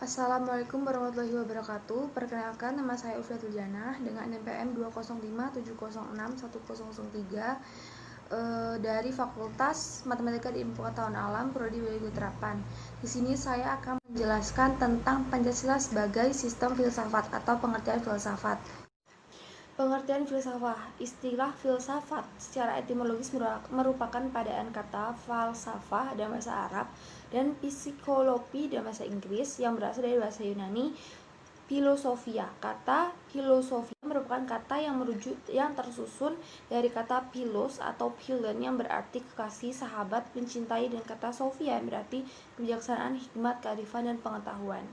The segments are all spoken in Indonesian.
Assalamualaikum warahmatullahi wabarakatuh. Perkenalkan, nama saya Ufriatul Janah dengan NPM 205706103 dari Fakultas Matematika dan Ilmu Pengetahuan Alam, Prodi Wilayah Terapan. Di sini saya akan menjelaskan tentang Pancasila sebagai sistem filsafat atau pengertian filsafat. Pengertian filsafat. Istilah filsafat secara etimologis merupakan padaan kata falsafah dalam bahasa Arab dan psikologi dalam bahasa Inggris yang berasal dari bahasa Yunani filosofia. Kata filosofia merupakan kata yang tersusun dari kata philos atau philen yang berarti kekasih, sahabat, mencintai, dan kata sophia yang berarti kebijaksanaan, hikmat, kearifan, dan pengetahuan.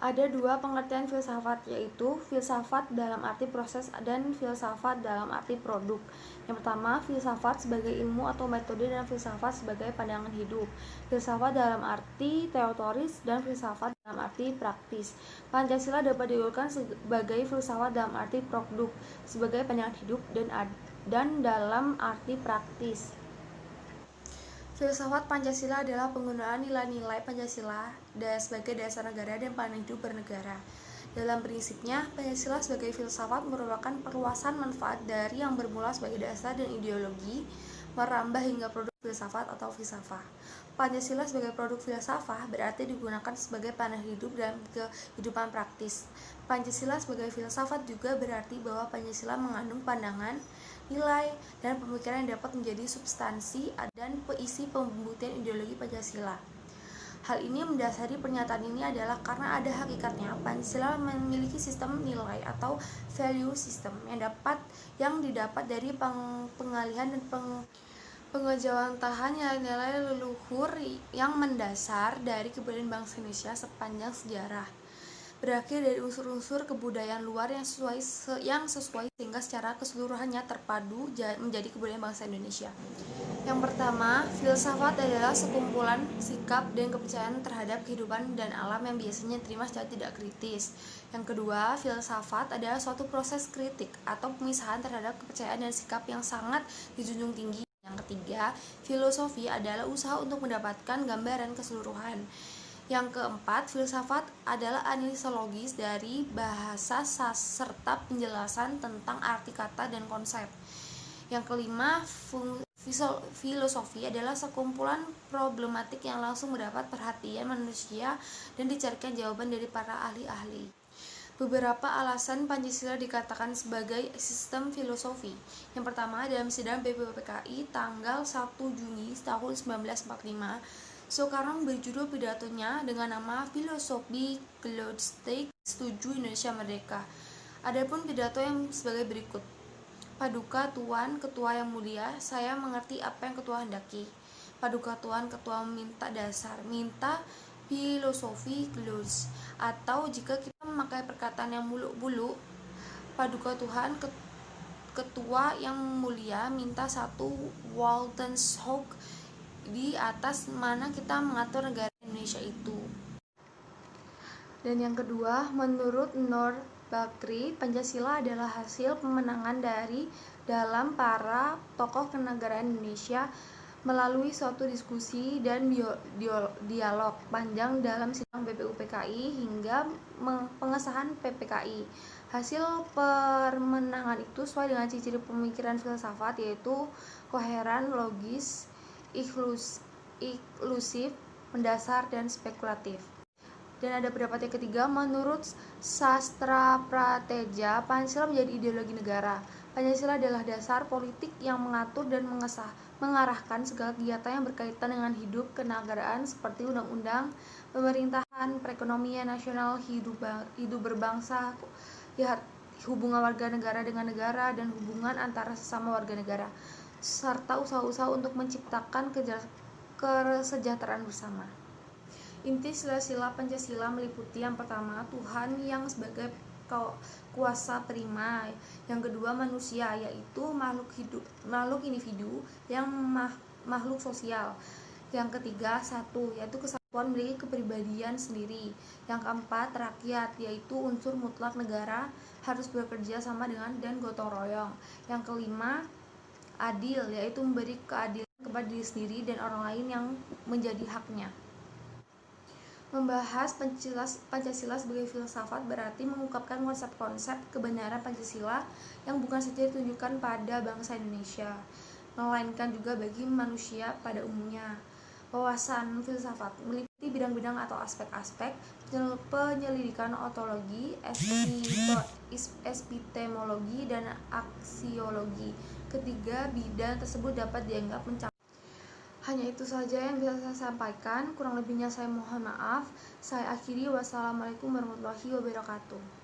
Ada dua pengertian filsafat, yaitu filsafat dalam arti proses dan filsafat dalam arti produk. Yang pertama, filsafat sebagai ilmu atau metode dan filsafat sebagai pandangan hidup. Filsafat dalam arti teoris dan filsafat dalam arti praktis. Pancasila dapat diurutkan sebagai filsafat dalam arti produk, sebagai pandangan hidup dan dalam arti praktis. Filsafat Pancasila adalah penggunaan nilai-nilai Pancasila sebagai dasar negara dan pandangan hidup bernegara. Dalam prinsipnya, Pancasila sebagai filsafat merupakan perluasan manfaat dari yang bermula sebagai dasar dan ideologi, merambah hingga produk filsafat atau filsafah. Pancasila sebagai produk filsafah berarti digunakan sebagai pandangan hidup dalam kehidupan praktis. Pancasila sebagai filsafat juga berarti bahwa Pancasila mengandung pandangan, nilai, dan pemikiran yang dapat menjadi substansi dan isi pembuktian ideologi Pancasila. Hal ini mendasari pernyataan ini adalah karena ada hakikatnya Pancasila memiliki sistem nilai atau value system yang didapat dari pengalihan dan pengejawantahan nilai-nilai leluhur yang mendasar dari kebudayaan bangsa Indonesia sepanjang sejarah, berakhir dari unsur-unsur kebudayaan luar yang sesuai sehingga secara keseluruhannya terpadu menjadi kebudayaan bangsa Indonesia. Yang pertama, filsafat adalah sekumpulan sikap dan kepercayaan terhadap kehidupan dan alam yang biasanya diterima secara tidak kritis. Yang kedua, filsafat adalah suatu proses kritik atau pemisahan terhadap kepercayaan dan sikap yang sangat dijunjung tinggi. Yang ketiga, filosofi adalah usaha untuk mendapatkan gambaran keseluruhan. Yang keempat, filsafat adalah analisa logis dari bahasa serta penjelasan tentang arti kata dan konsep. Yang kelima, filosofi adalah sekumpulan problematik yang langsung mendapat perhatian manusia dan dicarikan jawaban dari para ahli-ahli. Beberapa alasan Pancasila dikatakan sebagai sistem filosofi. Yang pertama, dalam sidang BPUPKI tanggal 1 Juni tahun 1945, Soekarno berjudul pidatonya dengan nama Filosofi Geistig Setuju Indonesia Merdeka. Adapun pidato yang sebagai berikut. Paduka Tuan, Ketua yang mulia, saya mengerti apa yang Ketua hendaki. Paduka Tuan, Ketua minta dasar, minta filosofi gelos. Atau jika kita memakai perkataan yang muluk-buluk, Paduka Tuhan, Ketua yang mulia minta satu Weltanschauung di atas mana kita mengatur negara Indonesia itu. Dan yang kedua, menurut Nur Bakri, Pancasila adalah hasil pemenangan dari dalam para tokoh kenegaraan Indonesia melalui suatu diskusi dan dialog panjang dalam sidang BPUPKI hingga pengesahan PPKI. Hasil pemenangan itu sesuai dengan ciri-ciri pemikiran filsafat, yaitu koheren, logis, inklusif, mendasar, dan spekulatif. Dan ada pendapat yang ketiga, menurut Sastra Prateja, Pancasila menjadi ideologi negara. Pancasila adalah dasar politik yang mengatur dan mengarahkan segala kegiatan yang berkaitan dengan hidup kenegaraan seperti undang-undang, pemerintahan, perekonomian nasional, hidup berbangsa, hubungan warga negara dengan negara, dan hubungan antara sesama warga negara, serta usaha-usaha untuk menciptakan kesejahteraan bersama. Inti sila-sila Pancasila meliputi yang pertama, Tuhan yang sebagai kuasa prima. Yang kedua, manusia, yaitu makhluk individu yang makhluk sosial. Yang ketiga, satu, yaitu kesatuan memiliki kepribadian sendiri. Yang keempat, rakyat, yaitu unsur mutlak negara harus bekerja sama dan gotong royong. Yang kelima, adil, yaitu memberi keadilan kepada diri sendiri dan orang lain yang menjadi haknya. Membahas Pancasila sebagai filsafat berarti mengungkapkan konsep-konsep kebenaran Pancasila yang bukan saja ditunjukkan pada bangsa Indonesia, melainkan juga bagi manusia pada umumnya. Wawasan filsafat meliputi bidang-bidang atau aspek-aspek penyelidikan ontologi, epistemologi, dan aksiologi. Ketiga bidang tersebut dapat dianggap mencakup. Hanya itu saja yang bisa saya sampaikan, kurang lebihnya saya mohon maaf. Saya akhiri, wassalamualaikum warahmatullahi wabarakatuh.